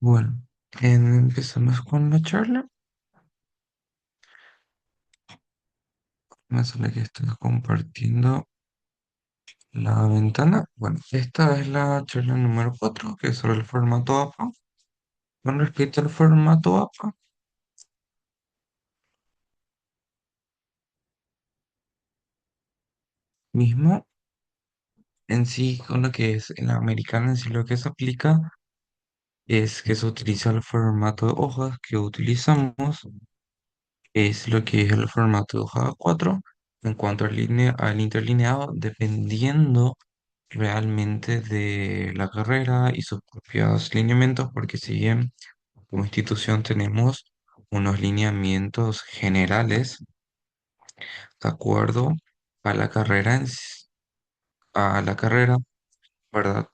Bueno, empezamos con la charla. Me sale que estoy compartiendo la ventana. Bueno, esta es la charla número 4, que es sobre el formato APA. Con respecto al formato APA mismo, en sí, con lo que es en la americana, en sí lo que se aplica es que se utiliza el formato de hojas que utilizamos, es lo que es el formato de hoja 4 en cuanto al interlineado, dependiendo realmente de la carrera y sus propios lineamientos, porque si bien como institución tenemos unos lineamientos generales de acuerdo a la carrera, a la carrera, ¿verdad?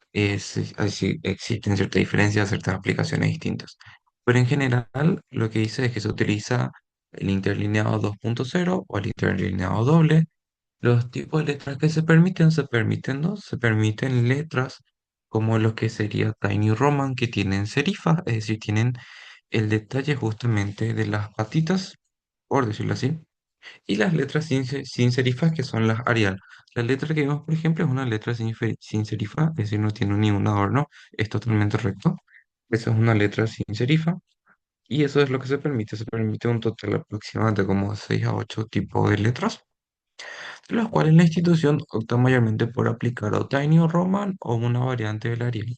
Así, existen ciertas diferencias, ciertas aplicaciones distintas. Pero en general, lo que dice es que se utiliza el interlineado 2.0 o el interlineado doble. Los tipos de letras que se permiten dos, se permiten letras como lo que sería Tiny Roman, que tienen serifas, es decir, tienen el detalle justamente de las patitas, por decirlo así, y las letras sin serifas, que son las Arial. La letra que vemos, por ejemplo, es una letra sin serifa, es decir, no tiene ningún adorno, es totalmente recto. Esa es una letra sin serifa, y eso es lo que se permite un total aproximadamente como 6 a 8 tipos de letras de los cuales la institución opta mayormente por aplicar o Tiny o Roman o una variante del Arial.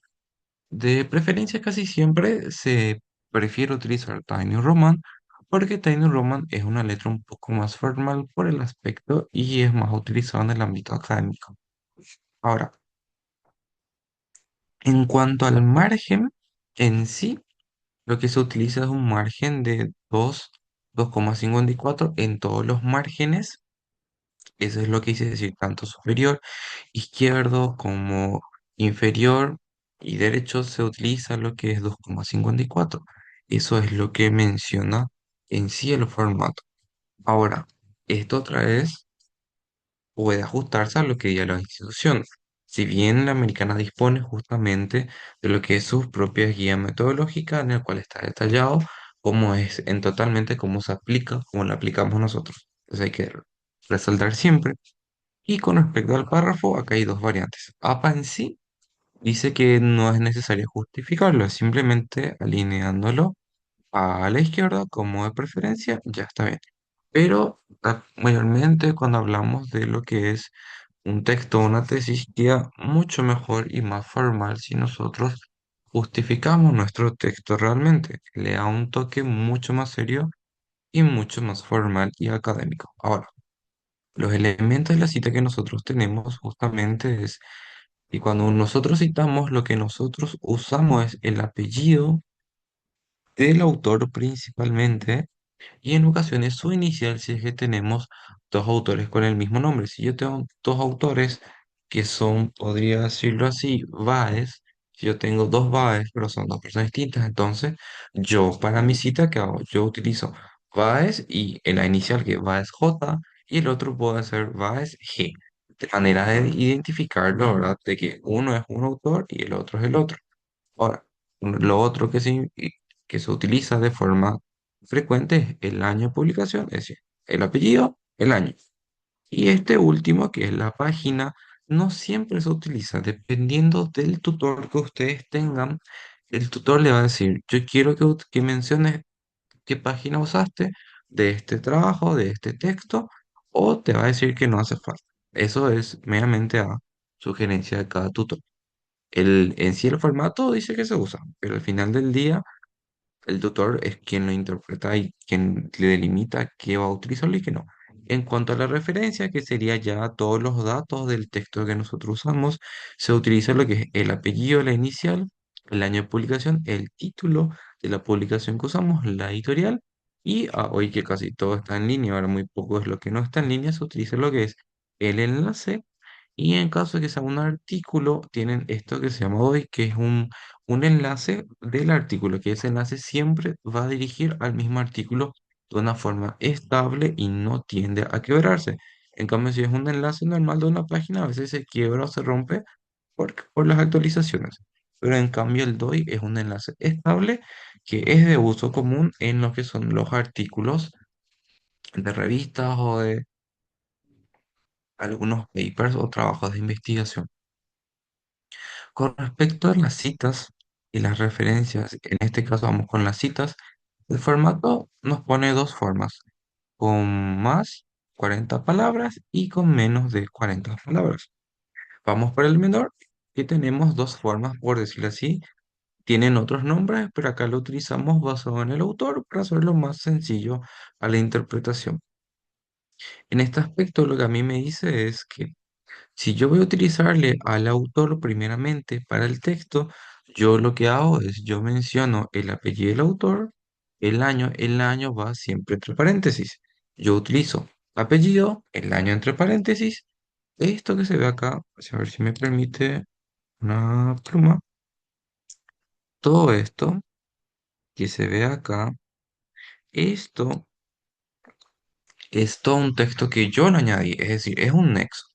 De preferencia casi siempre se prefiere utilizar Tiny Roman porque Tiny Roman es una letra un poco más formal por el aspecto y es más utilizado en el ámbito académico. Ahora, en cuanto al margen en sí, lo que se utiliza es un margen de 2,54 en todos los márgenes. Eso es lo que hice decir, tanto superior, izquierdo como inferior y derecho se utiliza lo que es 2,54. Eso es lo que menciona en sí el formato. Ahora, esto otra vez puede ajustarse a lo que diga la institución. Si bien la americana dispone justamente de lo que es sus propias guías metodológicas, en el cual está detallado cómo es en totalmente cómo se aplica, cómo la aplicamos nosotros. Entonces hay que resaltar siempre. Y con respecto al párrafo, acá hay dos variantes. APA en sí dice que no es necesario justificarlo, simplemente alineándolo a la izquierda como de preferencia, ya está bien. Pero mayormente cuando hablamos de lo que es un texto o una tesis, queda mucho mejor y más formal si nosotros justificamos nuestro texto realmente. Le da un toque mucho más serio y mucho más formal y académico. Ahora, los elementos de la cita que nosotros tenemos justamente es, y cuando nosotros citamos, lo que nosotros usamos es el apellido del autor principalmente, y en ocasiones su inicial si es que tenemos dos autores con el mismo nombre. Si yo tengo dos autores que son, podría decirlo así, Baez, si yo tengo dos Baez, pero son dos personas distintas, entonces yo para mi cita, ¿qué hago? Yo utilizo Baez y en la inicial que es Baez J y el otro puede ser Baez G. De manera de identificarlo, ¿verdad? De que uno es un autor y el otro es el otro. Ahora, lo otro que se utiliza de forma frecuente es el año de publicación, es decir, el apellido, el año. Y este último, que es la página, no siempre se utiliza. Dependiendo del tutor que ustedes tengan, el tutor le va a decir, yo quiero que menciones qué página usaste de este trabajo, de este texto, o te va a decir que no hace falta. Eso es meramente a sugerencia de cada tutor. En sí el formato dice que se usa, pero al final del día el tutor es quien lo interpreta y quien le delimita qué va a utilizarlo y qué no. En cuanto a la referencia, que sería ya todos los datos del texto que nosotros usamos, se utiliza lo que es el apellido, la inicial, el año de publicación, el título de la publicación que usamos, la editorial, y hoy que casi todo está en línea, ahora muy poco es lo que no está en línea, se utiliza lo que es el enlace y en caso de que sea un artículo, tienen esto que se llama hoy, que es un enlace del artículo, que ese enlace siempre va a dirigir al mismo artículo de una forma estable y no tiende a quebrarse. En cambio, si es un enlace normal de una página, a veces se quiebra o se rompe por las actualizaciones. pero en cambio el DOI es un enlace estable que es de uso común en lo que son los artículos de revistas o de algunos papers o trabajos de investigación. Con respecto a las citas y las referencias, en este caso vamos con las citas, el formato nos pone dos formas, con más 40 palabras y con menos de 40 palabras. Vamos por el menor, que tenemos dos formas, por decirlo así. Tienen otros nombres, pero acá lo utilizamos basado en el autor para hacerlo más sencillo a la interpretación. En este aspecto, lo que a mí me dice es que si yo voy a utilizarle al autor primeramente para el texto, yo lo que hago es yo menciono el apellido del autor, el año va siempre entre paréntesis. Yo utilizo apellido, el año entre paréntesis, esto que se ve acá, a ver si me permite una pluma, todo esto que se ve acá, esto es todo un texto que yo lo añadí, es decir, es un nexo,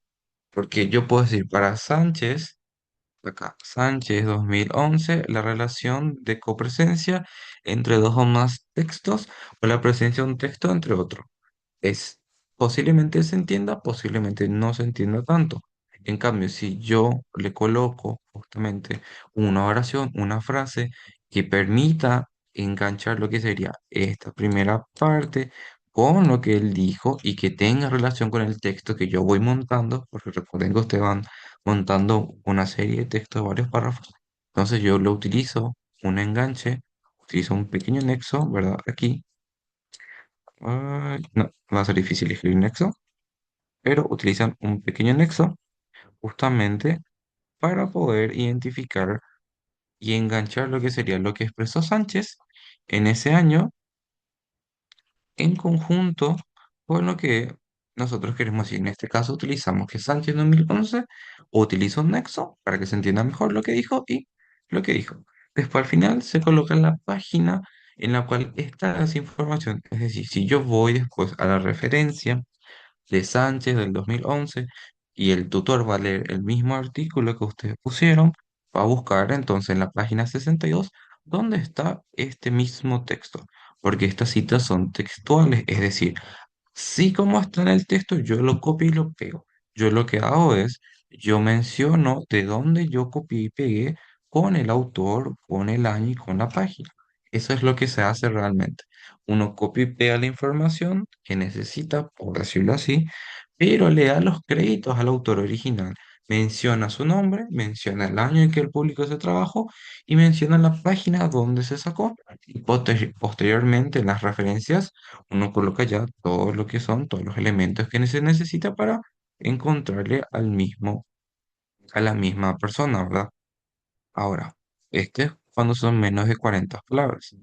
porque yo puedo decir para Sánchez. Acá, Sánchez 2011, la relación de copresencia entre dos o más textos o la presencia de un texto entre otros. Es posiblemente se entienda, posiblemente no se entienda tanto. En cambio, si yo le coloco justamente una oración, una frase que permita enganchar lo que sería esta primera parte con lo que él dijo y que tenga relación con el texto que yo voy montando, porque recuerden que ustedes van montando una serie de textos de varios párrafos. Entonces yo lo utilizo, un enganche, utilizo un pequeño nexo, ¿verdad? Aquí. Ay, no, va a ser difícil escribir nexo, pero utilizan un pequeño nexo justamente para poder identificar y enganchar lo que sería lo que expresó Sánchez en ese año en conjunto con lo que nosotros queremos decir. En este caso utilizamos que Sánchez 2011 utiliza un nexo para que se entienda mejor lo que dijo y lo que dijo. Después al final se coloca la página en la cual está esa información. Es decir, si yo voy después a la referencia de Sánchez del 2011 y el tutor va a leer el mismo artículo que ustedes pusieron, va a buscar entonces en la página 62 dónde está este mismo texto, porque estas citas son textuales, es decir, sí, como está en el texto, yo lo copio y lo pego. Yo lo que hago es, yo menciono de dónde yo copié y pegué con el autor, con el año y con la página. Eso es lo que se hace realmente. Uno copia y pega la información que necesita, por decirlo así, pero le da los créditos al autor original. Menciona su nombre, menciona el año en que él publicó ese trabajo y menciona la página donde se sacó. Y posteriormente en las referencias uno coloca ya todo lo que son, todos los elementos que se necesita para encontrarle al mismo, a la misma persona, ¿verdad? Ahora, este es cuando son menos de 40 palabras.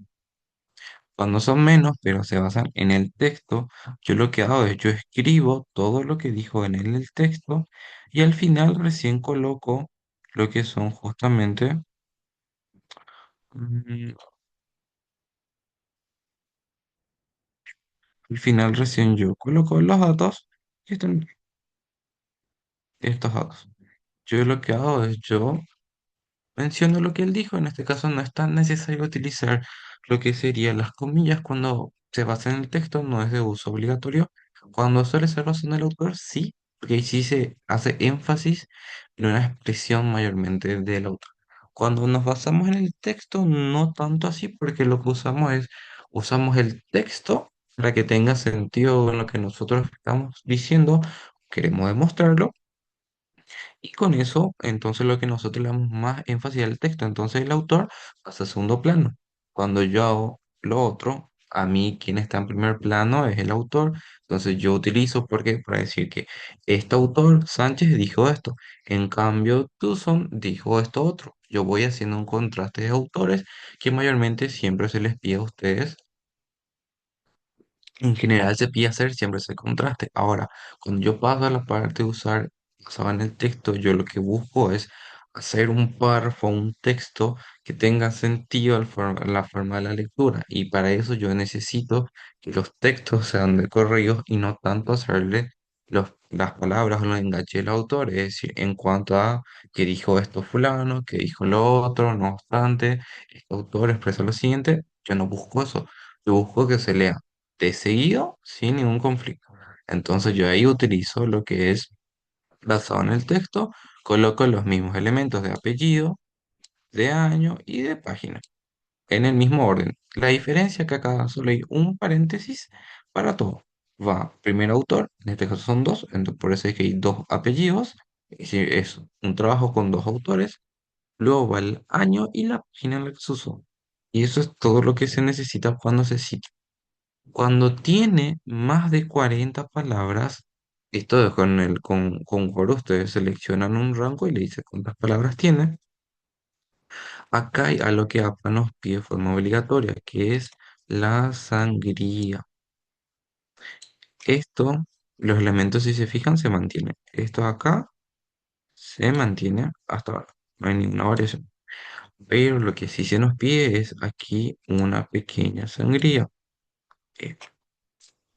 Cuando son menos, pero se basan en el texto, yo lo que hago es yo escribo todo lo que dijo en el texto y al final recién coloco lo que son justamente, mm, al final recién yo coloco los datos y están estos datos. Yo lo que hago es yo menciono lo que él dijo. En este caso no es tan necesario utilizar lo que serían las comillas cuando se basa en el texto, no es de uso obligatorio. Cuando suele ser basado en el autor, sí, porque ahí sí se hace énfasis en una expresión mayormente del autor. Cuando nos basamos en el texto, no tanto así, porque lo que usamos es, usamos el texto para que tenga sentido en lo que nosotros estamos diciendo, queremos demostrarlo y con eso, entonces lo que nosotros le damos más énfasis al texto, entonces el autor pasa a segundo plano. Cuando yo hago lo otro, a mí quien está en primer plano es el autor. Entonces yo utilizo porque para decir que este autor, Sánchez, dijo esto. En cambio, Tucson dijo esto otro. Yo voy haciendo un contraste de autores que mayormente siempre se les pide a ustedes en general se pide hacer siempre ese contraste. Ahora, cuando yo paso a la parte de usar basado en el texto, yo lo que busco es hacer un párrafo, un texto que tenga sentido la forma de la lectura. Y para eso yo necesito que los textos sean de corridos y no tanto hacerle las palabras o los enganches del autor, es decir, en cuanto a que dijo esto fulano, que dijo lo otro, no obstante, este autor expresa lo siguiente, yo no busco eso, yo busco que se lea de seguido sin ningún conflicto. Entonces yo ahí utilizo lo que es basado en el texto, coloco los mismos elementos de apellido, de año y de página en el mismo orden. La diferencia es que acá solo hay un paréntesis para todo. Va primer autor, en este caso son dos, entonces por eso es que hay dos apellidos. Es decir, es un trabajo con dos autores. Luego va el año y la página en la que se usó. Y eso es todo lo que se necesita cuando se cita. Cuando tiene más de 40 palabras, esto es con Word, ustedes seleccionan un rango y le dicen cuántas palabras tiene. Acá hay algo que APA nos pide de forma obligatoria, que es la sangría. Esto, los elementos, si se fijan, se mantienen. Esto acá se mantiene hasta ahora. No hay ninguna variación. Pero lo que sí se nos pide es aquí una pequeña sangría. Eh,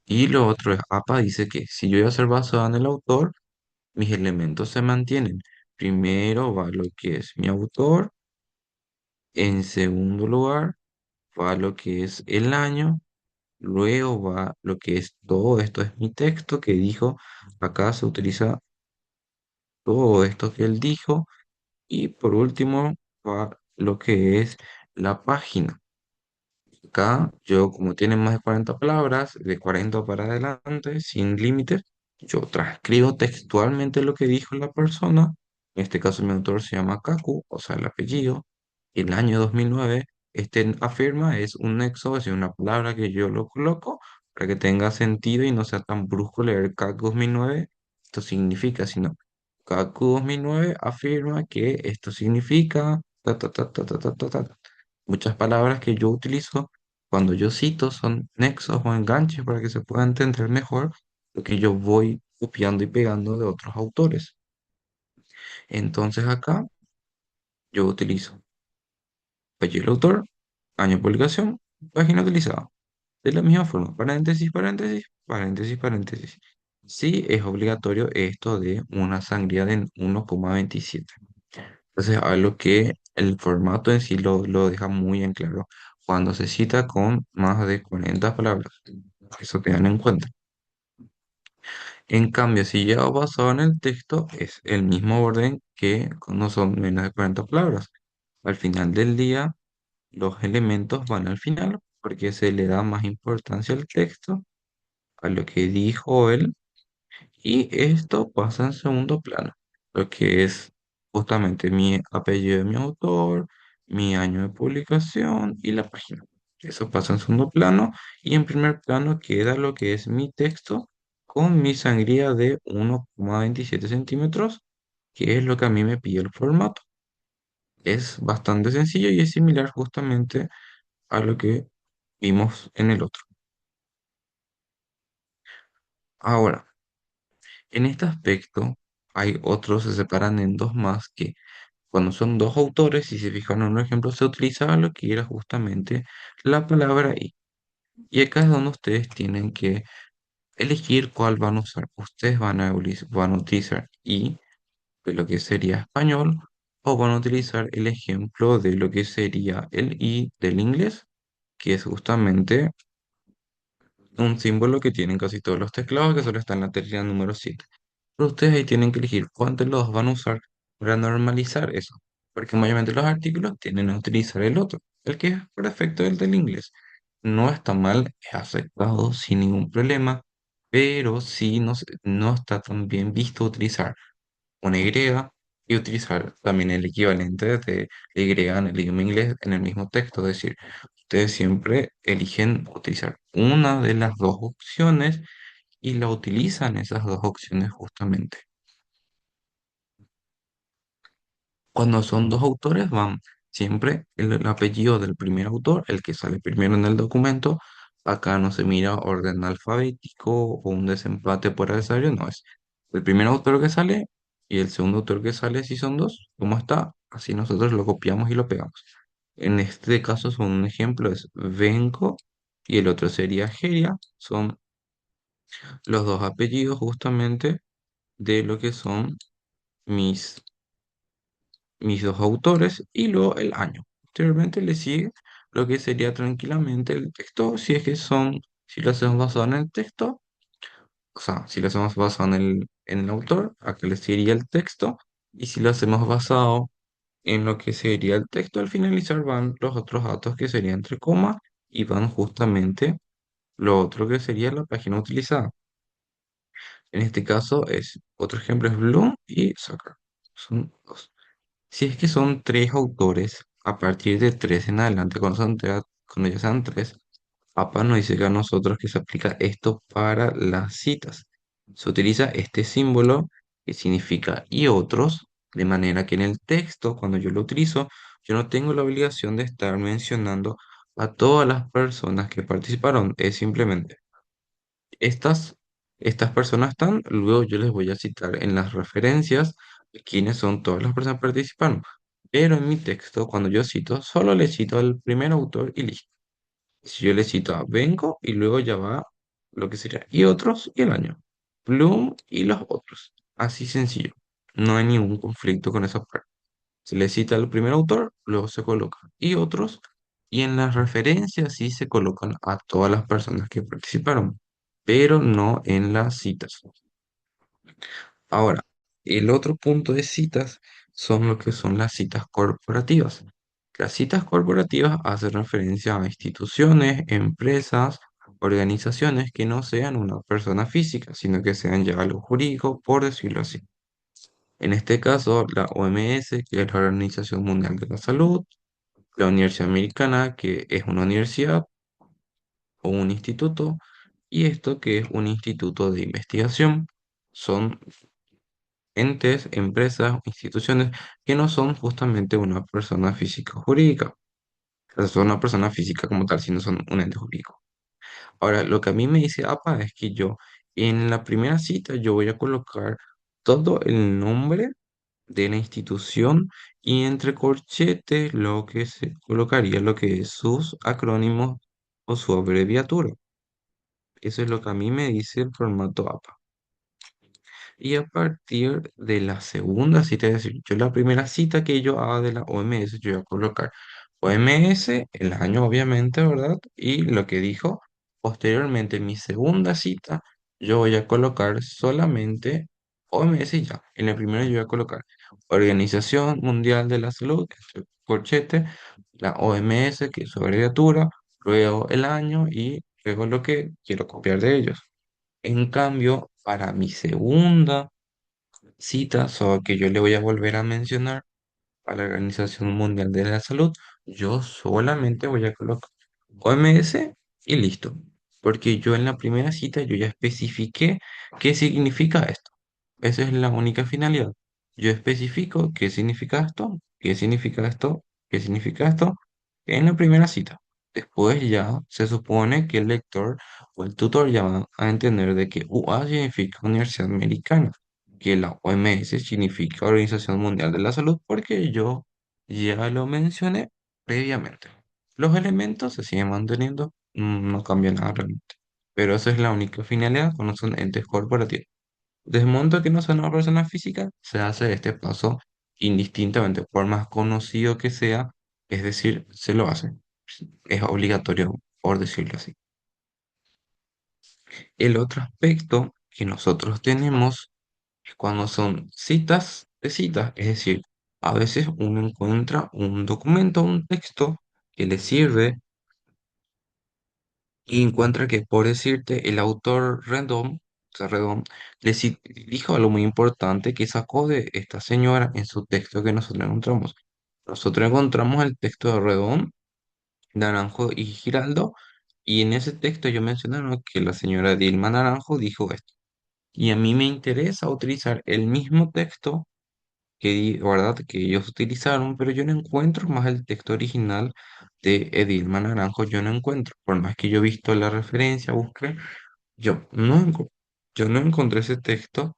Y lo otro es, APA dice que si yo voy a ser basado en el autor, mis elementos se mantienen. Primero va lo que es mi autor. En segundo lugar va lo que es el año. Luego va lo que es todo esto es mi texto que dijo. Acá se utiliza todo esto que él dijo. Y por último va lo que es la página. Acá yo, como tiene más de 40 palabras, de 40 para adelante, sin límites, yo transcribo textualmente lo que dijo la persona. En este caso mi autor se llama Kaku, o sea, el apellido. El año 2009, este afirma es un nexo, es decir, una palabra que yo lo coloco para que tenga sentido y no sea tan brusco leer Kaku 2009. Esto significa, sino Kaku 2009 afirma que esto significa ta, ta, ta, ta, ta, ta, ta, ta. Muchas palabras que yo utilizo cuando yo cito son nexos o enganches para que se pueda entender mejor lo que yo voy copiando y pegando de otros autores. Entonces acá yo utilizo apellido del autor, año de publicación, página utilizada. De la misma forma, paréntesis, paréntesis, paréntesis, paréntesis. Sí es obligatorio esto de una sangría de 1,27. Entonces, algo que el formato en sí lo deja muy en claro cuando se cita con más de 40 palabras. Eso tengan en cuenta. En cambio, si ya basado en el texto, es el mismo orden que cuando son menos de 40 palabras. Al final del día, los elementos van al final porque se le da más importancia al texto, a lo que dijo él, y esto pasa en segundo plano, lo que es justamente mi apellido de mi autor, mi año de publicación y la página. Eso pasa en segundo plano y en primer plano queda lo que es mi texto con mi sangría de 1,27 centímetros, que es lo que a mí me pide el formato. Es bastante sencillo y es similar justamente a lo que vimos en el otro. Ahora, en este aspecto hay otros, se separan en dos más que cuando son dos autores, si se fijan en un ejemplo, se utilizaba lo que era justamente la palabra y. Y acá es donde ustedes tienen que elegir cuál van a usar. Ustedes van a utilizar y de lo que sería español, o van a utilizar el ejemplo de lo que sería el i del inglés, que es justamente un símbolo que tienen casi todos los teclados, que solo está en la tecla número 7. Pero ustedes ahí tienen que elegir cuántos los van a usar para normalizar eso. Porque mayormente los artículos tienden a utilizar el otro, el que es perfecto, el del inglés. No está mal, es aceptado sin ningún problema, pero sí no está tan bien visto utilizar una Y y utilizar también el equivalente de la Y en el idioma inglés en el mismo texto. Es decir, ustedes siempre eligen utilizar una de las dos opciones y la utilizan esas dos opciones justamente. Cuando son dos autores van siempre el apellido del primer autor, el que sale primero en el documento. Acá no se mira orden alfabético o un desempate por adversario, no es el primer autor que sale y el segundo autor que sale si son dos, ¿cómo está? Así nosotros lo copiamos y lo pegamos. En este caso son un ejemplo es Venco y el otro sería Geria, son los dos apellidos justamente de lo que son mis, mis dos autores y luego el año. Posteriormente le sigue lo que sería tranquilamente el texto, si es que son, si lo hacemos basado en el texto, o sea, si lo hacemos basado en el autor, acá le seguiría el texto, y si lo hacemos basado en lo que sería el texto, al finalizar van los otros datos que serían entre comas y van justamente lo otro que sería la página utilizada. En este caso es, otro ejemplo es Bloom y Zucker. Son dos. Si es que son tres autores, a partir de tres en adelante, cuando ya sean tres, Papa nos dice que a nosotros que se aplica esto para las citas. Se utiliza este símbolo que significa y otros, de manera que en el texto, cuando yo lo utilizo, yo no tengo la obligación de estar mencionando a todas las personas que participaron. Es simplemente estas, estas personas están, luego yo les voy a citar en las referencias quiénes son todas las personas que participaron. Pero en mi texto, cuando yo cito, solo le cito al primer autor y listo. Si yo le cito a Benko y luego ya va lo que sería y otros y el año. Bloom y los otros. Así sencillo. No hay ningún conflicto con esa parte. Se le cita al primer autor, luego se coloca y otros. Y en las referencias sí se colocan a todas las personas que participaron, pero no en las citas. Ahora, el otro punto de citas son lo que son las citas corporativas. Las citas corporativas hacen referencia a instituciones, empresas, organizaciones que no sean una persona física, sino que sean ya algo jurídico, por decirlo así. En este caso, la OMS, que es la Organización Mundial de la Salud, la Universidad Americana, que es una universidad o un instituto, y esto que es un instituto de investigación. Son entes, empresas, instituciones que no son justamente una persona física o jurídica. O sea, son una persona física como tal, sino son un ente jurídico. Ahora, lo que a mí me dice APA es que yo en la primera cita yo voy a colocar todo el nombre de la institución y entre corchetes lo que se colocaría lo que es sus acrónimos o su abreviatura. Eso es lo que a mí me dice el formato APA. Y a partir de la segunda cita, es decir, yo la primera cita que yo haga de la OMS, yo voy a colocar OMS, el año obviamente, ¿verdad? Y lo que dijo. Posteriormente, en mi segunda cita, yo voy a colocar solamente OMS y ya. En la primera yo voy a colocar Organización Mundial de la Salud, que es el corchete, la OMS, que es su abreviatura, luego el año y luego lo que quiero copiar de ellos. En cambio, para mi segunda cita, solo que yo le voy a volver a mencionar a la Organización Mundial de la Salud, yo solamente voy a colocar OMS y listo. Porque yo en la primera cita yo ya especifiqué qué significa esto. Esa es la única finalidad. Yo especifico qué significa esto, qué significa esto, qué significa esto en la primera cita. Después ya se supone que el lector o el tutor ya va a entender de que UA significa Universidad Americana, que la OMS significa Organización Mundial de la Salud, porque yo ya lo mencioné previamente. Los elementos se siguen manteniendo, no cambia nada realmente. Pero esa es la única finalidad cuando son entes corporativos. Desde el momento que no son una persona física, se hace este paso indistintamente, por más conocido que sea, es decir, se lo hace. Es obligatorio, por decirlo así. El otro aspecto que nosotros tenemos es cuando son citas de citas, es decir, a veces uno encuentra un documento, un texto que le sirve y encuentra que, por decirte, el autor Rendón, o sea, Redón, dijo algo muy importante que sacó de esta señora en su texto que nosotros encontramos. Nosotros encontramos el texto de Redón, Naranjo y Giraldo, y en ese texto yo mencioné, ¿no?, que la señora Dilma Naranjo dijo esto. Y a mí me interesa utilizar el mismo texto ¿verdad?, que ellos utilizaron, pero yo no encuentro más el texto original de Edilma Naranjo, yo no encuentro, por más que yo he visto la referencia, busqué, yo no encontré ese texto.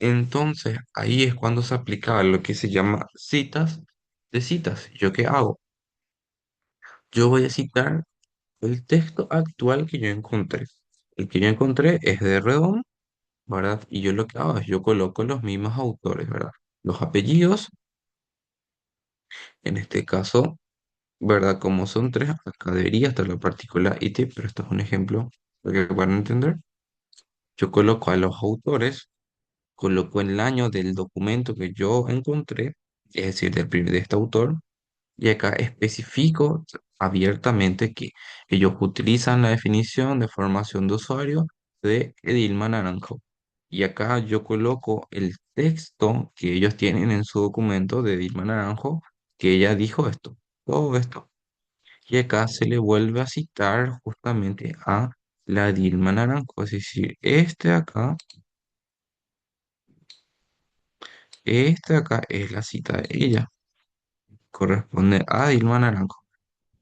Entonces ahí es cuando se aplicaba lo que se llama citas de citas. ¿Yo qué hago? Yo voy a citar el texto actual que yo encontré. El que yo encontré es de Redón, ¿verdad? Y yo lo que hago es yo coloco los mismos autores, ¿verdad? Los apellidos, en este caso, ¿verdad? Como son tres, acá debería estar la partícula IT, pero esto es un ejemplo para que puedan entender. Yo coloco a los autores, coloco el año del documento que yo encontré, es decir, de este autor, y acá especifico abiertamente que ellos utilizan la definición de formación de usuario de Edilma Naranjo. Y acá yo coloco el texto que ellos tienen en su documento de Edilma Naranjo, que ella dijo esto, todo esto. Y acá se le vuelve a citar justamente a la Dilma Naranjo, es decir, este acá es la cita de ella, corresponde a Dilma Naranjo.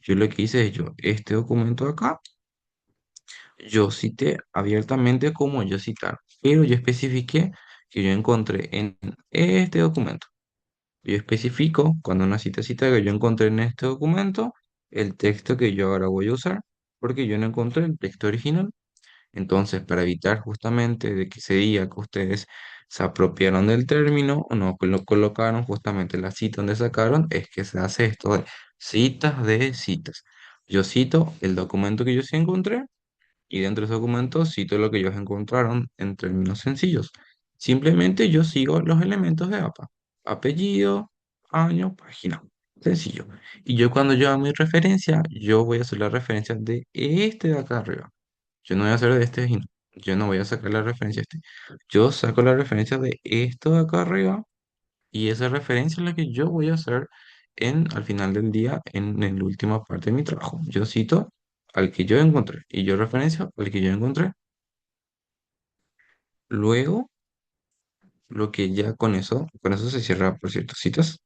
Yo lo que hice es este documento acá, yo cité abiertamente como yo citar, pero yo especifiqué que yo encontré en este documento. Yo especifico cuando una cita que yo encontré en este documento el texto que yo ahora voy a usar, porque yo no encontré el texto original. Entonces, para evitar justamente de que se diga que ustedes se apropiaron del término o no lo colocaron justamente la cita donde sacaron, es que se hace esto de citas de citas. Yo cito el documento que yo sí encontré y dentro de ese documento cito lo que ellos encontraron en términos sencillos. Simplemente yo sigo los elementos de APA. Apellido, año, página. Sencillo. Y yo cuando yo hago mi referencia, yo voy a hacer la referencia de este de acá arriba. Yo no voy a hacer de este, yo no voy a sacar la referencia de este. Yo saco la referencia de esto de acá arriba y esa referencia es la que yo voy a hacer al final del día en la última parte de mi trabajo. Yo cito al que yo encontré y yo referencio al que yo encontré. Luego, lo que ya con eso se cierra por cierto citas.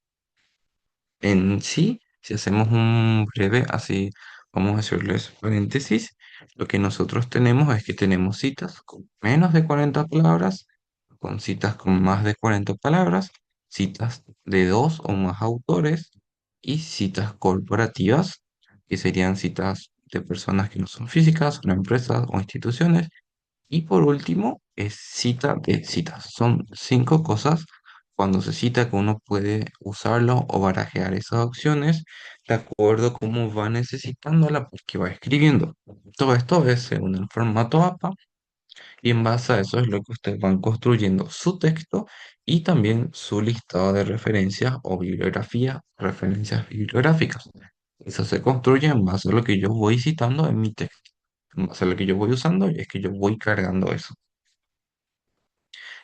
En sí, si hacemos un breve, así vamos a hacerles paréntesis, lo que nosotros tenemos es que tenemos citas con menos de 40 palabras, con citas con más de 40 palabras, citas de dos o más autores y citas corporativas, que serían citas de personas que no son físicas, son empresas o instituciones, y por último, es cita de citas. Son cinco cosas cuando se cita que uno puede usarlo o barajear esas opciones de acuerdo a cómo va necesitándola porque va escribiendo. Todo esto es según el formato APA y en base a eso es lo que ustedes van construyendo su texto y también su listado de referencias o bibliografía, referencias bibliográficas. Eso se construye en base a lo que yo voy citando en mi texto. En base a lo que yo voy usando, y es que yo voy cargando eso.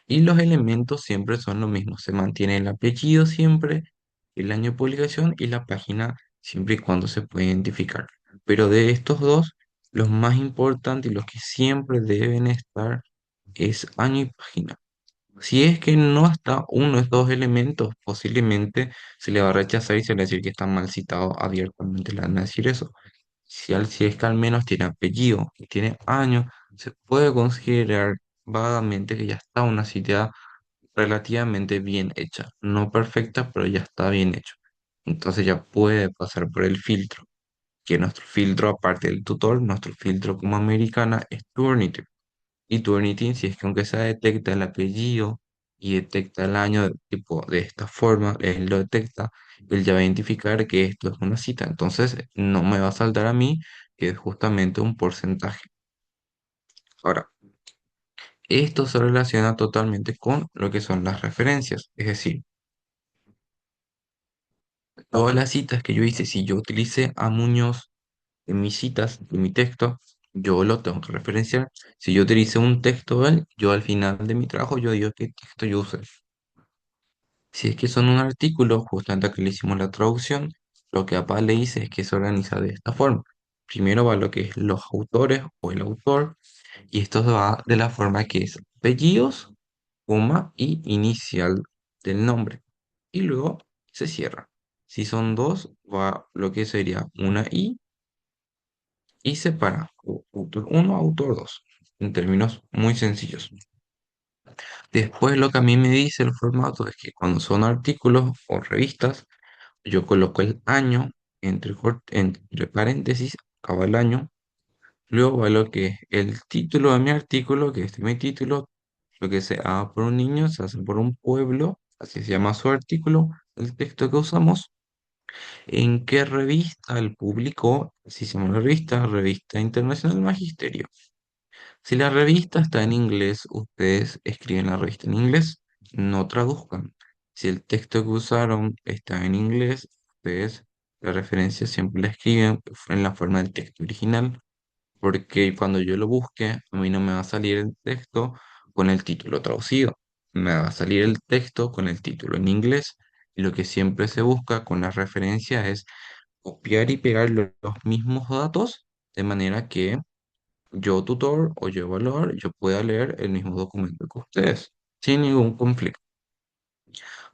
Y los elementos siempre son lo mismo. Se mantiene el apellido siempre, el año de publicación y la página siempre y cuando se puede identificar. Pero de estos dos, los más importantes y los que siempre deben estar es año y página. Si es que no está uno de estos elementos, posiblemente se le va a rechazar y se le va a decir que está mal citado abiertamente. Le van a decir eso. Si es que al menos tiene apellido y tiene año, se puede considerar vagamente que ya está una cita relativamente bien hecha. No perfecta, pero ya está bien hecho. Entonces ya puede pasar por el filtro, que nuestro filtro, aparte del tutor, nuestro filtro como americana es Turnitin. Y Turnitin, si es que aunque sea detecta el apellido y detecta el año tipo de esta forma, él lo detecta, él ya va a identificar que esto es una cita. Entonces no me va a saltar a mí, que es justamente un porcentaje. Ahora, esto se relaciona totalmente con lo que son las referencias. Es decir, todas las citas que yo hice, si yo utilicé a Muñoz en mis citas, en mi texto, yo lo tengo que referenciar. Si yo utilicé un texto de él, yo al final de mi trabajo, yo digo qué texto yo usé. Si es que son un artículo, justamente aquí le hicimos la traducción, lo que APA le dice es que se organiza de esta forma. Primero va lo que es los autores o el autor, y esto va de la forma que es apellidos, coma y inicial del nombre. Y luego se cierra. Si son dos, va lo que sería una y separa autor uno autor 2 en términos muy sencillos. Después lo que a mí me dice el formato es que cuando son artículos o revistas, yo coloco el año entre paréntesis, acaba el año, Luego va lo que es el título de mi artículo, que este es mi título, lo que se haga por un niño se hace por un pueblo, así se llama su artículo, el texto que usamos. ¿En qué revista el publicó? Si se llama la revista, Revista Internacional Magisterio. Si la revista está en inglés, ustedes escriben la revista en inglés, no traduzcan. Si el texto que usaron está en inglés, ustedes la referencia siempre la escriben en la forma del texto original, porque cuando yo lo busque, a mí no me va a salir el texto con el título traducido, me va a salir el texto con el título en inglés. Y lo que siempre se busca con la referencia es copiar y pegar los mismos datos de manera que yo, tutor o yo, evaluador, yo pueda leer el mismo documento que ustedes sin ningún conflicto.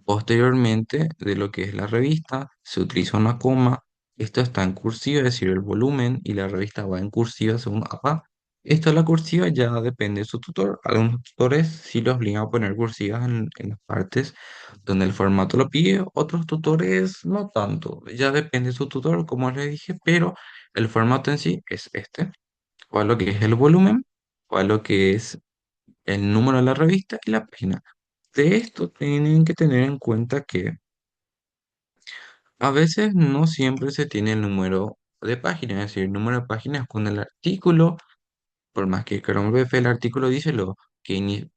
Posteriormente, de lo que es la revista, se utiliza una coma. Esto está en cursiva, es decir, el volumen, y la revista va en cursiva según APA. Esto de la cursiva ya depende de su tutor. Algunos tutores sí los obligan a poner cursivas en las partes donde el formato lo pide, otros tutores no tanto. Ya depende de su tutor, como les dije, pero el formato en sí es este. ¿Cuál lo que es el volumen? ¿Cuál lo que es el número de la revista y la página? De esto tienen que tener en cuenta que a veces no siempre se tiene el número de página, es decir, el número de páginas con el artículo, por más que Chrome PDF el artículo dice lo que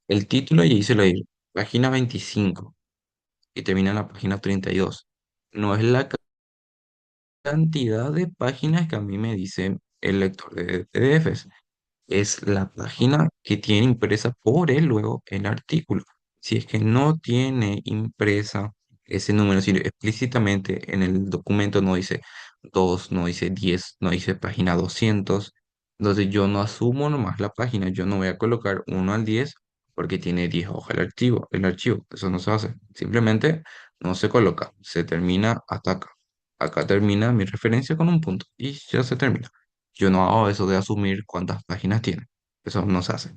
el título y dice lo de página 25 y termina en la página 32. No es la cantidad de páginas que a mí me dice el lector de PDFs. Es la página que tiene impresa por él luego el artículo. Si es que no tiene impresa ese número, si explícitamente en el documento no dice 2, no dice 10, no dice página 200, entonces yo no asumo nomás la página, yo no voy a colocar 1 al 10 porque tiene 10 hojas el archivo, eso no se hace, simplemente no se coloca, se termina hasta acá. Acá termina mi referencia con un punto y ya se termina. Yo no hago eso de asumir cuántas páginas tiene. Eso no se hace.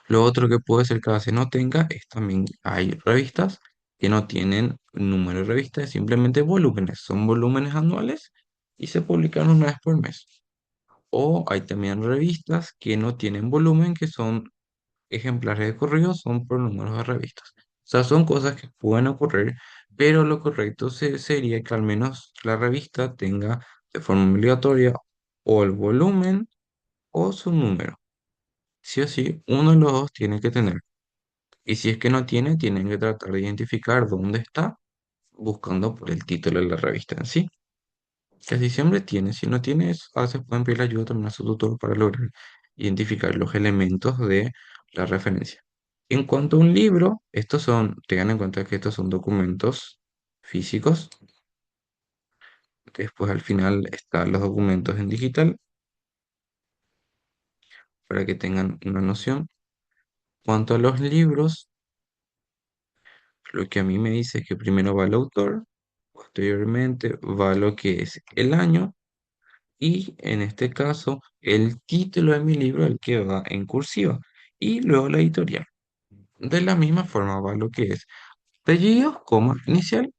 Lo otro que puede ser que a veces no tenga es también hay revistas que no tienen número de revistas, simplemente volúmenes. Son volúmenes anuales y se publican una vez por mes. O hay también revistas que no tienen volumen, que son ejemplares de correo, son por números de revistas. O sea, son cosas que pueden ocurrir, pero lo correcto sería que al menos la revista tenga de forma obligatoria o el volumen o su número. Sí o sí, uno de los dos tiene que tener. Y si es que no tiene, tienen que tratar de identificar dónde está, buscando por el título de la revista en sí. Casi siempre tiene. Si no tienes, a veces pueden pedir ayuda también a su tutor para lograr identificar los elementos de la referencia. En cuanto a un libro, tengan en cuenta que estos son documentos físicos. Después al final están los documentos en digital para que tengan una noción. Cuanto a los libros, lo que a mí me dice es que primero va el autor, posteriormente va lo que es el año y en este caso el título de mi libro, el que va en cursiva, y luego la editorial. De la misma forma va lo que es apellido, coma inicial,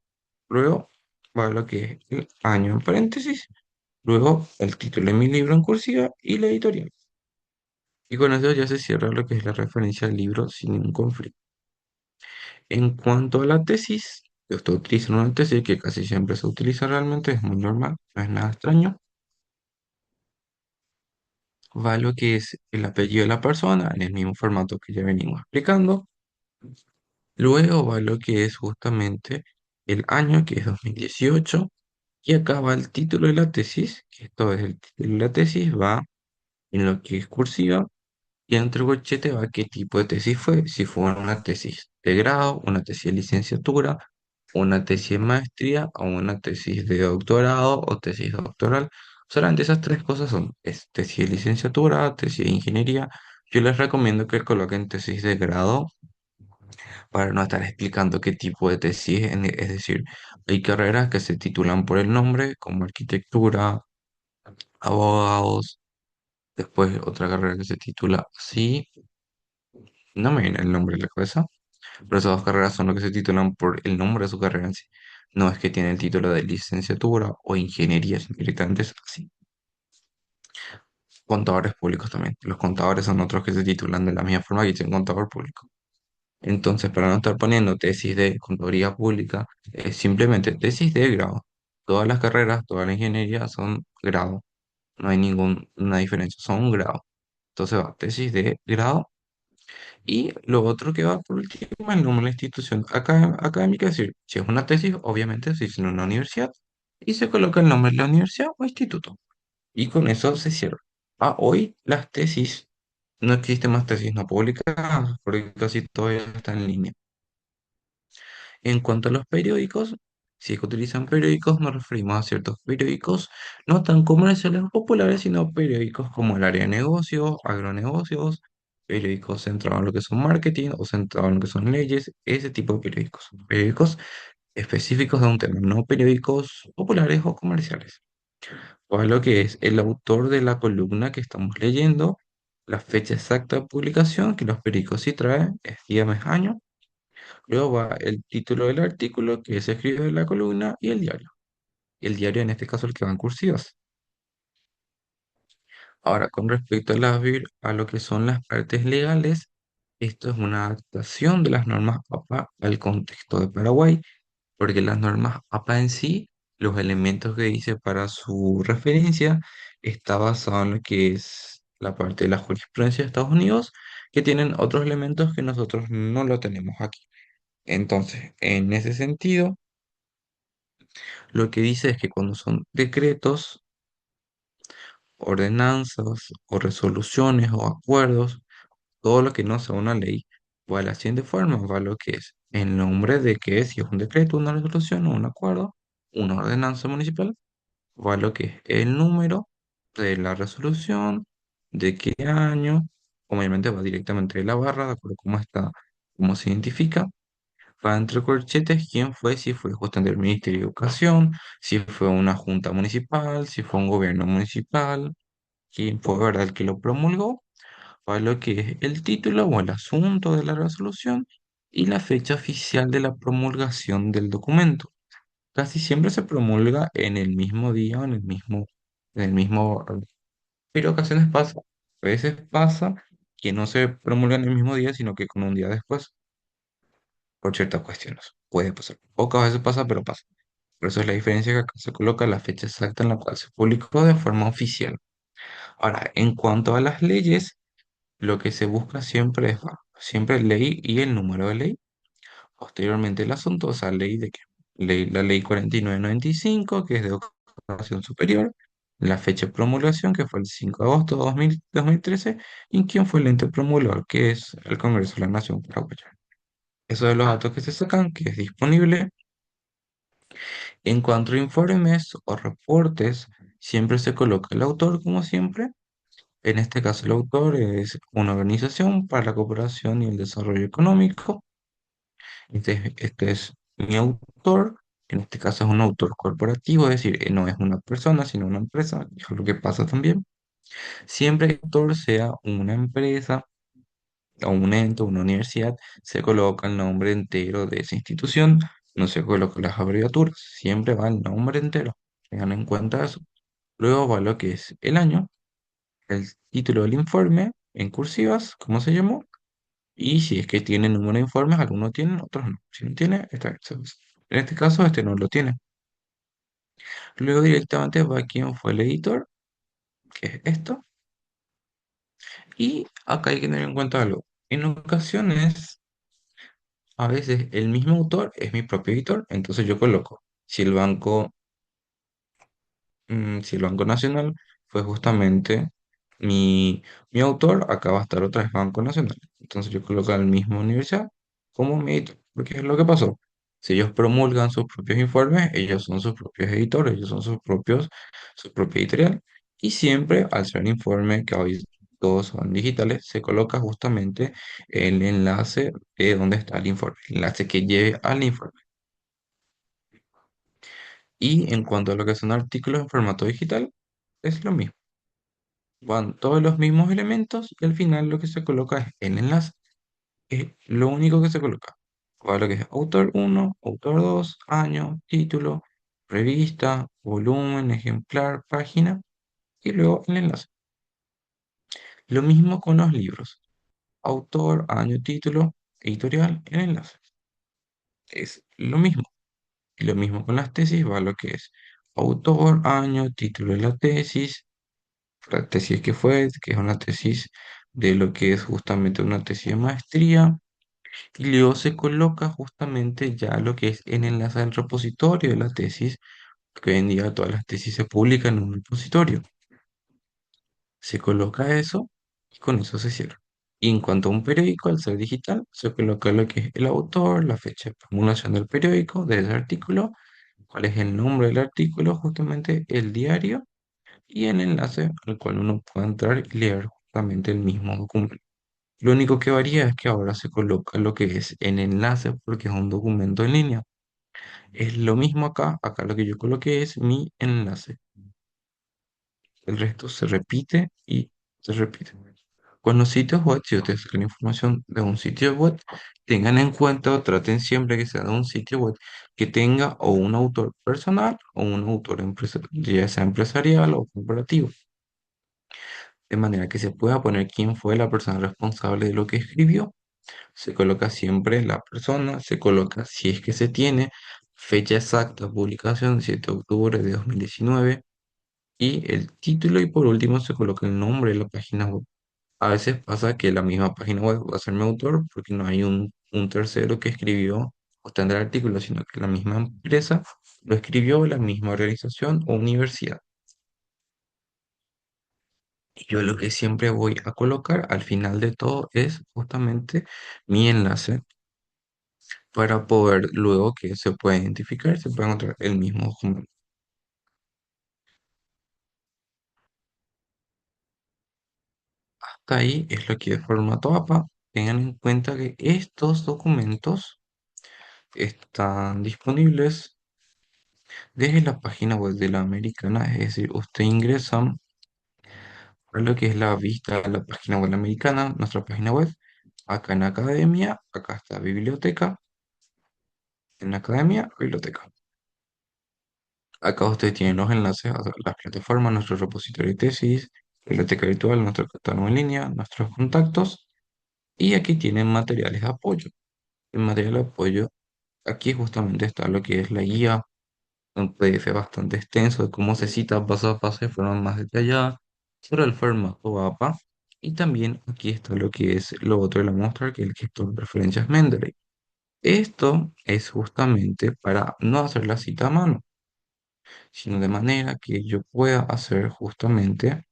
luego va lo que es el año en paréntesis, luego el título de mi libro en cursiva y la editorial. Y con eso ya se cierra lo que es la referencia al libro sin ningún conflicto. En cuanto a la tesis, yo estoy utilizando una tesis que casi siempre se utiliza realmente, es muy normal, no es nada extraño. Va lo que es el apellido de la persona en el mismo formato que ya venimos explicando. Luego va lo que es justamente el año, que es 2018. Y acá va el título de la tesis, que esto es el título de la tesis, va en lo que es cursiva. Y entre corchete va qué tipo de tesis fue, si fue una tesis de grado, una tesis de licenciatura, una tesis de maestría o una tesis de doctorado o tesis doctoral. Solamente esas tres cosas son tesis de licenciatura, tesis de ingeniería. Yo les recomiendo que coloquen tesis de grado para no estar explicando qué tipo de tesis, es decir, hay carreras que se titulan por el nombre, como arquitectura, abogados, después otra carrera que se titula así, no me viene el nombre de la cabeza. Pero esas dos carreras son lo que se titulan por el nombre de su carrera en sí. No es que tiene el título de licenciatura o ingeniería, sino directamente es así. Contadores públicos también. Los contadores son otros que se titulan de la misma forma que dicen contador público. Entonces, para no estar poniendo tesis de contaduría pública, es simplemente tesis de grado. Todas las carreras, toda la ingeniería son grado. No hay ninguna diferencia, son un grado. Entonces va tesis de grado y lo otro que va por último es el nombre de la institución académica. Es decir, si es una tesis, obviamente se hizo en una universidad y se coloca el nombre de la universidad o instituto. Y con eso se cierra. Hoy las tesis, no existen más tesis no publicadas porque casi todo ya está en línea. En cuanto a los periódicos, si es que utilizan periódicos, nos referimos a ciertos periódicos no tan comerciales o populares, sino periódicos como el área de negocios, agronegocios, periódicos centrados en lo que son marketing o centrados en lo que son leyes, ese tipo de periódicos. Periódicos específicos de un tema, no periódicos populares o comerciales. O lo que es el autor de la columna que estamos leyendo, la fecha exacta de publicación, que los periódicos sí traen, es día, mes, año. Luego va el título del artículo que se escribe en la columna y el diario. El diario en este caso el que va en cursivas. Ahora, con respecto a, a lo que son las partes legales, esto es una adaptación de las normas APA al contexto de Paraguay, porque las normas APA en sí, los elementos que dice para su referencia, está basado en lo que es la parte de la jurisprudencia de Estados Unidos, que tienen otros elementos que nosotros no lo tenemos aquí. Entonces, en ese sentido, lo que dice es que cuando son decretos, ordenanzas o resoluciones o acuerdos, todo lo que no sea una ley, va a la siguiente forma, va lo que es el nombre de que es, si es un decreto, una resolución o un acuerdo, una ordenanza municipal, va lo que es el número de la resolución, de qué año, obviamente va directamente de la barra, de acuerdo a cómo está, cómo se identifica. Va entre corchetes quién fue, si fue justamente el Ministerio de Educación, si fue una junta municipal, si fue un gobierno municipal, quién fue, ¿verdad?, el que lo promulgó, para lo que es el título o el asunto de la resolución y la fecha oficial de la promulgación del documento. Casi siempre se promulga en el mismo día o en el mismo orden, pero ocasiones pasa, a veces pasa que no se promulga en el mismo día, sino que con un día después, por ciertas cuestiones. Puede pasar. Pocas veces pasa, pero pasa. Por eso es la diferencia que acá se coloca la fecha exacta en la cual se publicó de forma oficial. Ahora, en cuanto a las leyes, lo que se busca siempre es siempre ley y el número de ley. Posteriormente el asunto, o sea, ley de qué. La ley 4995, que es de educación superior, la fecha de promulgación, que fue el 5 de agosto de 2013, y quién fue el ente promulgador, que es el Congreso de la Nación Paraguaya. Eso de los datos que se sacan, que es disponible. En cuanto a informes o reportes, siempre se coloca el autor, como siempre. En este caso, el autor es una organización para la cooperación y el desarrollo económico. Este es mi autor. En este caso es un autor corporativo, es decir, no es una persona, sino una empresa. Es lo que pasa también. Siempre que el autor sea una empresa o un ente, una universidad, se coloca el nombre entero de esa institución, no se colocan las abreviaturas, siempre va el nombre entero. Tengan en cuenta eso. Luego va lo que es el año, el título del informe en cursivas, ¿cómo se llamó? Y si es que tiene número de informes, algunos tienen, otros no. Si no tiene, está bien. En este caso, este no lo tiene. Luego directamente va quién fue el editor, que es esto. Y acá hay que tener en cuenta algo. En ocasiones, a veces el mismo autor es mi propio editor, entonces yo coloco, si el Banco Nacional fue justamente mi autor, acá va a estar otra vez Banco Nacional. Entonces yo coloco al mismo universidad como mi editor, porque es lo que pasó. Si ellos promulgan sus propios informes, ellos son sus propios editores, ellos son su propia editorial. Y siempre, al ser un informe que hoy todos son digitales, se coloca justamente el enlace de dónde está el informe, el enlace que lleve al informe. Y en cuanto a lo que son artículos en formato digital, es lo mismo. Van todos los mismos elementos y al final lo que se coloca es el enlace. Es lo único que se coloca. Va lo que es autor uno, autor 2, año, título, revista, volumen, ejemplar, página y luego el enlace. Lo mismo con los libros. Autor, año, título, editorial, el enlace. Es lo mismo. Y lo mismo con las tesis, va lo que es autor, año, título de la tesis que fue, que es una tesis de lo que es justamente una tesis de maestría, y luego se coloca justamente ya lo que es en enlace al repositorio de la tesis, que hoy en día todas las tesis se publican en un repositorio. Se coloca eso y con eso se cierra. Y en cuanto a un periódico, al ser digital, se coloca lo que es el autor, la fecha de promulgación del periódico, de ese artículo, cuál es el nombre del artículo, justamente el diario y el enlace al cual uno puede entrar y leer justamente el mismo documento. Lo único que varía es que ahora se coloca lo que es en enlace porque es un documento en línea. Es lo mismo acá, acá lo que yo coloqué es mi enlace. El resto se repite y se repite. Con los sitios web, si ustedes sacan información de un sitio web, tengan en cuenta o traten siempre que sea de un sitio web que tenga o un autor personal o un autor ya sea empresarial o corporativo, de manera que se pueda poner quién fue la persona responsable de lo que escribió. Se coloca siempre la persona, se coloca si es que se tiene fecha exacta, publicación 7 de octubre de 2019 y el título y por último se coloca el nombre de la página web. A veces pasa que la misma página web va a ser mi autor porque no hay un tercero que escribió o está en el artículo, sino que la misma empresa lo escribió, la misma organización o universidad. Y yo lo que siempre voy a colocar al final de todo es justamente mi enlace para poder luego que se pueda identificar, se pueda encontrar el mismo documento. Hasta ahí es lo que es formato APA. Tengan en cuenta que estos documentos están disponibles desde la página web de la americana, es decir, usted ingresa a lo que es la vista de la página web americana, nuestra página web, acá en academia, acá está biblioteca, en academia, biblioteca. Acá usted tiene los enlaces a las plataformas, nuestro repositorio de tesis, biblioteca virtual, nuestro catálogo en línea, nuestros contactos y aquí tienen materiales de apoyo. El material de apoyo, aquí justamente está lo que es la guía, un PDF bastante extenso de cómo se cita paso a paso de forma más detallada sobre el formato APA. Y también aquí está lo que es lo otro de la muestra, que es el gestor de referencias Mendeley. Esto es justamente para no hacer la cita a mano, sino de manera que yo pueda hacer justamente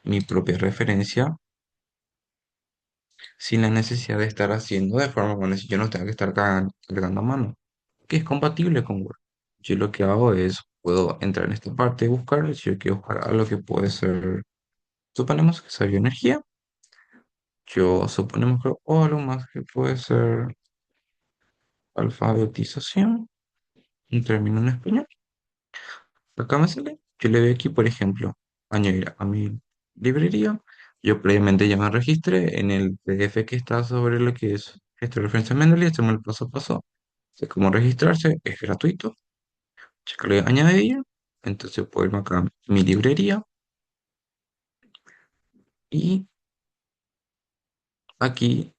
mi propia referencia sin la necesidad de estar haciendo de forma manual, si yo no tengo que estar cargando a mano, que es compatible con Word. Yo lo que hago es, puedo entrar en esta parte de buscar, si yo quiero buscar algo que puede ser, suponemos que sea bioenergía, yo suponemos que, o algo más que puede ser alfabetización, un término en español. Acá me sale, yo le doy aquí, por ejemplo, añadir a mi librería. Yo previamente ya me registré en el PDF que está sobre lo que es esta referencia Mendeley, hacemos el paso a paso de cómo registrarse, es gratuito. Checarle añadir, entonces puedo irme acá a mi librería y aquí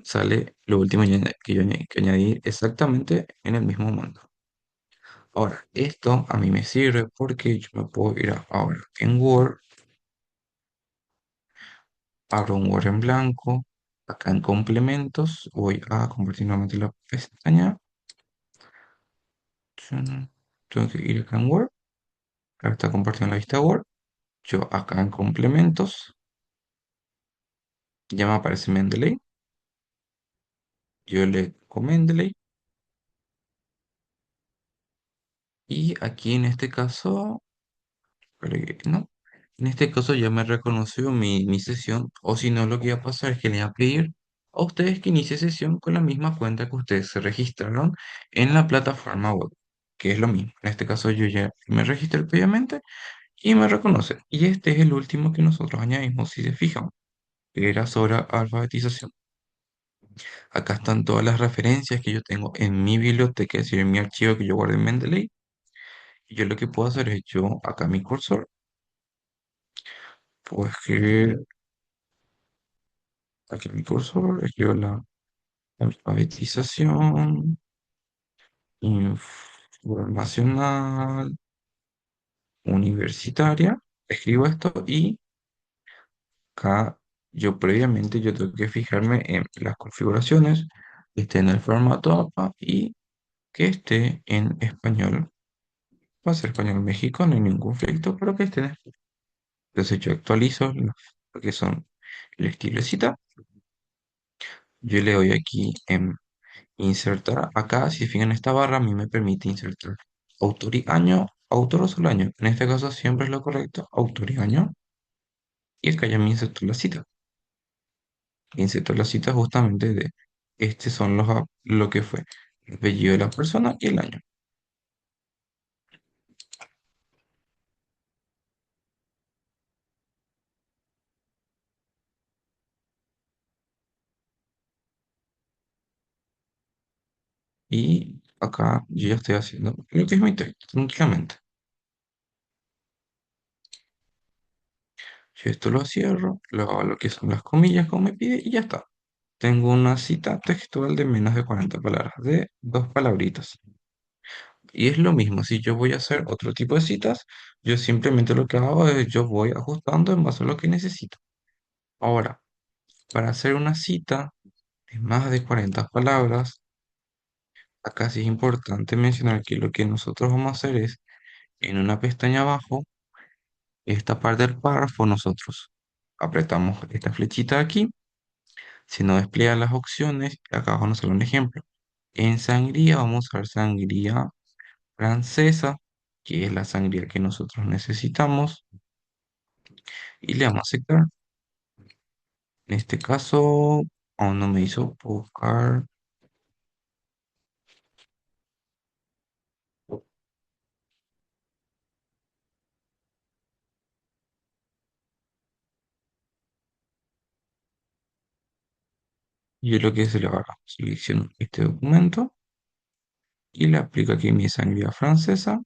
sale lo último que yo añadí, que añadí exactamente en el mismo momento. Ahora, esto a mí me sirve porque yo me puedo ir ahora en Word, abro un Word en blanco, acá en complementos, voy a compartir nuevamente la pestaña. Tengo que ir acá en Word, acá está compartiendo la vista Word. Yo acá en complementos, ya me aparece Mendeley. Yo le pongo Mendeley y aquí en este caso, no, en este caso ya me reconoció mi sesión o si no lo que va a pasar es que le va a pedir a ustedes que inicie sesión con la misma cuenta que ustedes se registraron en la plataforma web, que es lo mismo. En este caso yo ya me registré previamente y me reconoce. Y este es el último que nosotros añadimos, si se fijan, que era sobre alfabetización. Acá están todas las referencias que yo tengo en mi biblioteca, es decir, en mi archivo que yo guardé en Mendeley. Y yo lo que puedo hacer es yo, acá mi cursor, puedo escribir aquí en mi cursor, escribo la alfabetización informacional universitaria, escribo esto y acá yo tengo que fijarme en las configuraciones, que esté en el formato APA y que esté en español. Va a ser español México, no hay ningún conflicto, pero que esté en español. Entonces yo actualizo lo que son el estilo de cita. Yo le doy aquí en insertar. Acá, si fijan esta barra, a mí me permite insertar autor y año, autor o solo año. En este caso siempre es lo correcto, autor y año. Y acá ya me insertó la cita. Insertó la cita justamente de estos son lo que fue el apellido de la persona y el año. Y acá yo ya estoy haciendo lo que es mi texto, tranquilamente. Yo esto lo cierro, lo hago lo que son las comillas como me pide y ya está. Tengo una cita textual de menos de 40 palabras, de dos palabritas. Y es lo mismo, si yo voy a hacer otro tipo de citas, yo simplemente lo que hago es yo voy ajustando en base a lo que necesito. Ahora, para hacer una cita de más de 40 palabras, acá sí es importante mencionar que lo que nosotros vamos a hacer es, en una pestaña abajo, esta parte del párrafo, nosotros apretamos esta flechita aquí, se nos despliegan las opciones, acá abajo nos sale un ejemplo. En sangría vamos a usar sangría francesa, que es la sangría que nosotros necesitamos, y le damos a aceptar. En este caso, aún no me hizo buscar. Yo lo que se le va a selecciono este documento y le aplico aquí mi sangría francesa,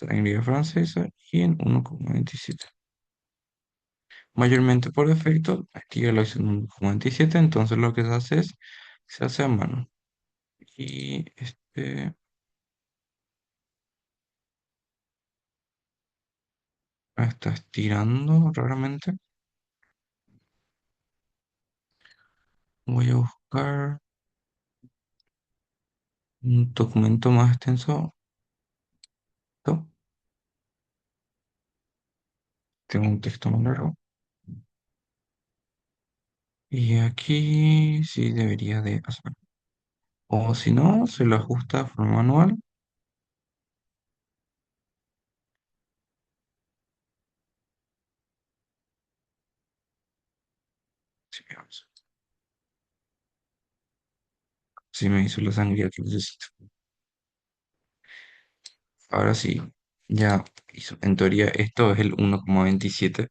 y en 1,27. Mayormente por defecto, activa la opción 1,27, entonces lo que se hace es, se hace a mano. Y está estirando raramente. Voy a buscar un documento más extenso. ¿No? Tengo un texto más largo. Y aquí sí debería de hacer. O si no, se lo ajusta de forma manual. Sí, veamos. Sí me hizo la sangría que necesito. Ahora sí, ya hizo. En teoría, esto es el 1,27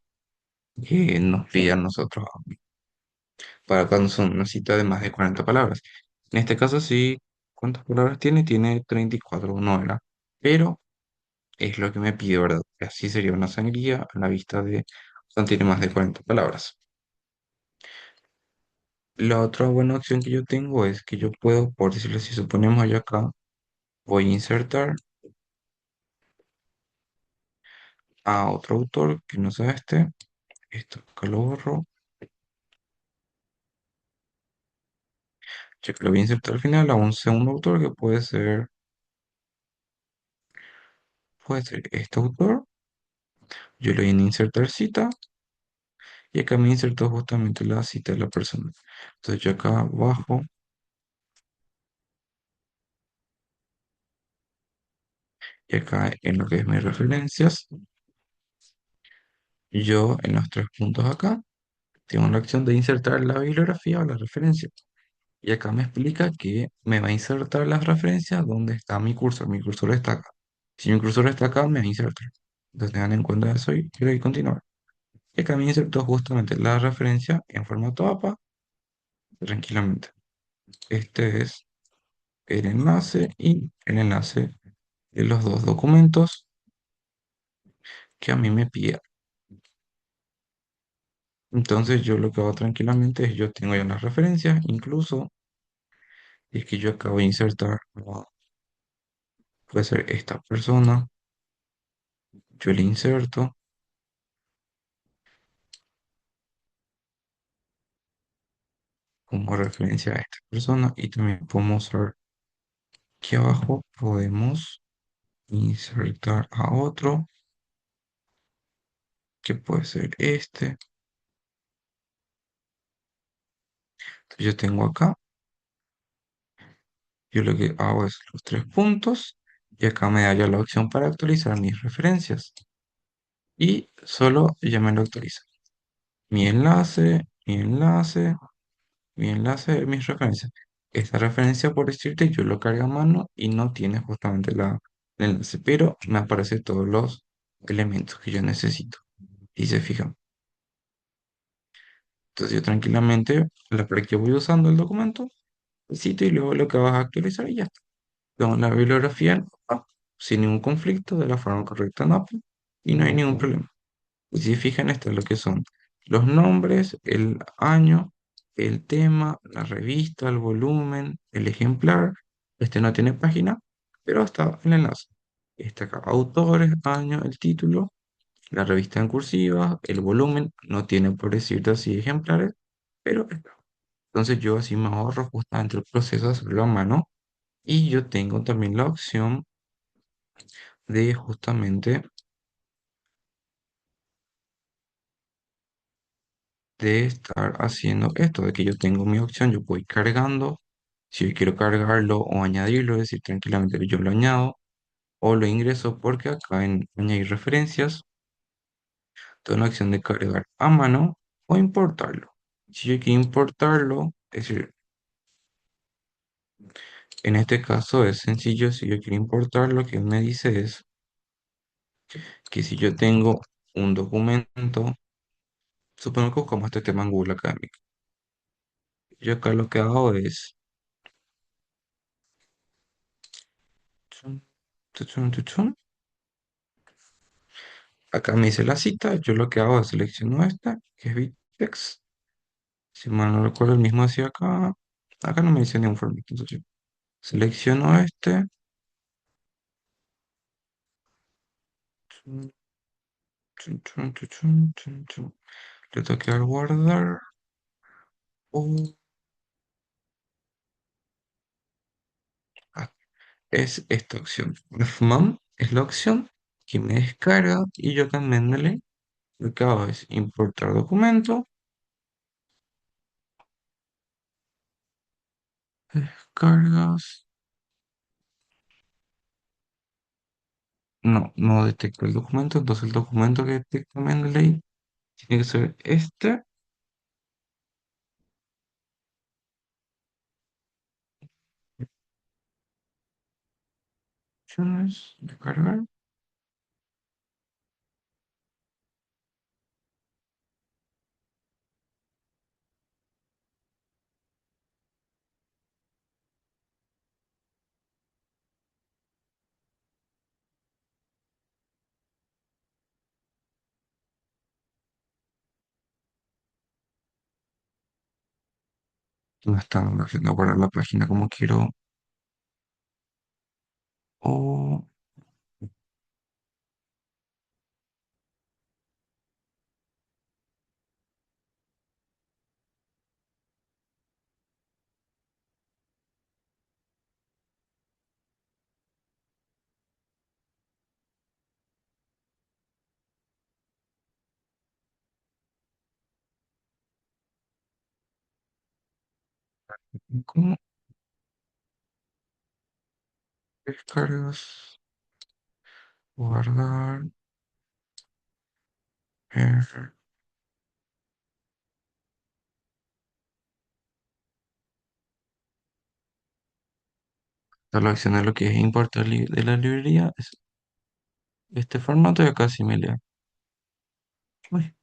que nos pide a nosotros para cuando son una cita de más de 40 palabras. En este caso, sí, ¿cuántas palabras tiene? Tiene 34, no era. Pero es lo que me pide, ¿verdad? Así sería una sangría a la vista de cuando tiene más de 40 palabras. La otra buena opción que yo tengo es que yo puedo, por decirlo así, suponemos yo acá, voy a insertar a otro autor que no sea este. Esto acá lo borro. Ya que lo voy a insertar al final a un segundo autor que puede ser este autor. Yo le voy a insertar cita y acá me insertó justamente la cita de la persona. Entonces yo acá abajo y acá en lo que es mis referencias, yo en los tres puntos acá tengo la opción de insertar la bibliografía o la referencia. Y acá me explica que me va a insertar las referencias donde está mi cursor. Mi cursor está acá. Si mi cursor está acá, me va a insertar. Entonces tengan en cuenta eso y quiero continuar. Y acá me insertó justamente la referencia en formato APA tranquilamente. Este es el enlace y el enlace de los dos documentos que a mí me pide. Entonces yo lo que hago tranquilamente es yo tengo ya las referencias, incluso es que yo acabo de insertar, puede ser esta persona, yo le inserto como referencia a esta persona y también podemos usar aquí abajo, podemos insertar a otro, que puede ser este. Entonces yo tengo acá, yo lo que hago es los tres puntos y acá me da ya la opción para actualizar mis referencias y solo ya me lo actualiza. Mi enlace, mi enlace, mi enlace de mis referencias. Esta referencia, por decirte, yo lo cargo a mano y no tiene justamente el enlace, pero me aparecen todos los elementos que yo necesito. Y se fijan. Entonces yo tranquilamente, la para que voy usando el documento, el sitio y luego lo que vas a actualizar y ya está. Tengo la bibliografía en APA, sin ningún conflicto, de la forma correcta en APA y no hay ningún problema. Y si se fijan, esto es lo que son los nombres, el año, el tema, la revista, el volumen, el ejemplar. Este no tiene página, pero está el enlace. Está acá, autores, año, el título, la revista en cursiva, el volumen, no tiene por decirte así ejemplares, pero está. Entonces yo así me ahorro justamente el proceso de hacerlo a mano y yo tengo también la opción de justamente de estar haciendo esto, de que yo tengo mi opción, yo voy cargando, si yo quiero cargarlo o añadirlo, es decir, tranquilamente yo lo añado o lo ingreso porque acá en añadir referencias, tengo la opción de cargar a mano o importarlo. Si yo quiero importarlo, es decir, en este caso es sencillo, si yo quiero importar, lo que me dice es que si yo tengo un documento, supongo que como este tema en Google Academic, yo acá lo que hago es chun, tuchun, tuchun. Acá me dice la cita, yo lo que hago es selecciono esta, que es Vitex. Si mal no recuerdo, el mismo hacia acá. Acá no me dice ni un formato, entonces yo selecciono este. Chun, chun, chun, chun, chun, chun, chun. Le tengo que dar guardar. O ah, es esta opción. FMAM es la opción que me descarga y yo también lo que hago es importar documento, descargas. No, no detecta el documento, entonces el documento que detecta Mendeley tiene que ser este. Opciones de cargar. No están haciendo guardar la página como quiero. O como descargas, guardar. Esta la opción de lo que es importar de la librería es este formato y acá sí me lea. Uy,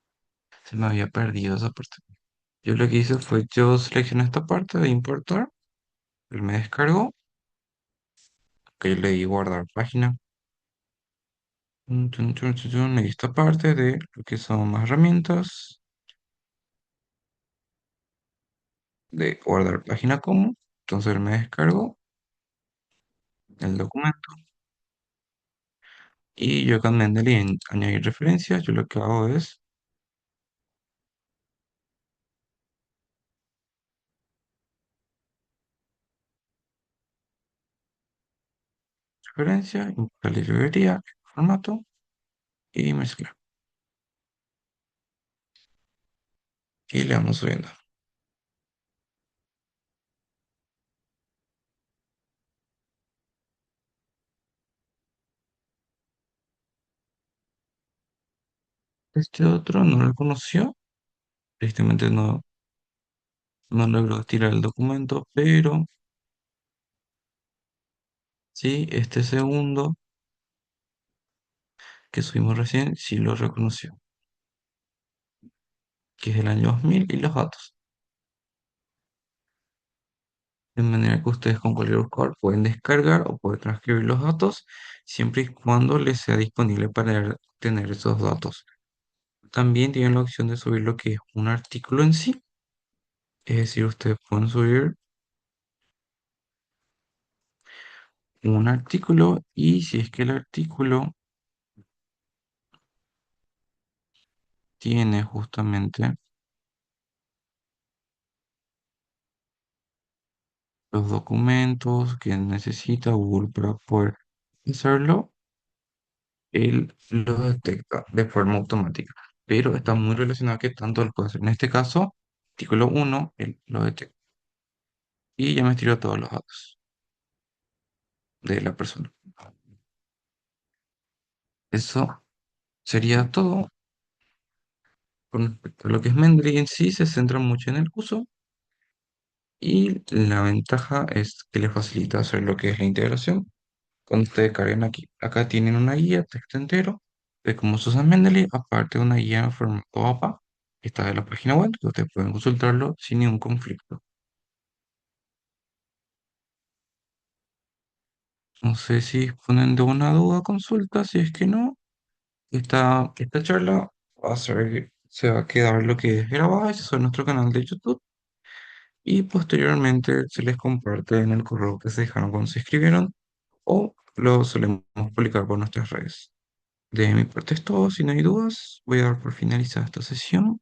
se me había perdido esa parte. Yo lo que hice fue yo seleccioné esta parte de importar, él me descargó que le di guardar página. Y esta parte de lo que son más herramientas de guardar página como. Entonces me descargo el documento y yo acá en Mendeley en añadir referencias, yo lo que hago es referencia, importar la librería, formato y mezclar. Y le vamos subiendo. Este otro no lo conoció, tristemente no logró tirar el documento, pero sí, este segundo que subimos recién, sí lo reconoció, que es el año 2000 y los datos. De manera que ustedes con cualquier buscador pueden descargar o pueden transcribir los datos siempre y cuando les sea disponible para tener esos datos. También tienen la opción de subir lo que es un artículo en sí, es decir, ustedes pueden subir un artículo y si es que el artículo tiene justamente los documentos que necesita Google para poder hacerlo, él lo detecta de forma automática. Pero está muy relacionado que tanto lo puede hacer. En este caso, artículo uno él lo detecta. Y ya me tiró todos los datos de la persona. Eso sería todo. Con respecto a lo que es Mendeley en sí, se centra mucho en el uso y la ventaja es que le facilita hacer lo que es la integración. Cuando ustedes carguen aquí, acá tienen una guía, texto entero, de cómo se usa Mendeley, aparte de una guía en formato APA, que está en la página web, que ustedes pueden consultarlo sin ningún conflicto. No sé si ponen de una duda, consulta, si es que no, esta charla se va a quedar lo que es grabada, y se sube a nuestro canal de YouTube y posteriormente se les comparte en el correo que se dejaron cuando se inscribieron o lo solemos publicar por nuestras redes. De mi parte es todo, si no hay dudas, voy a dar por finalizada esta sesión.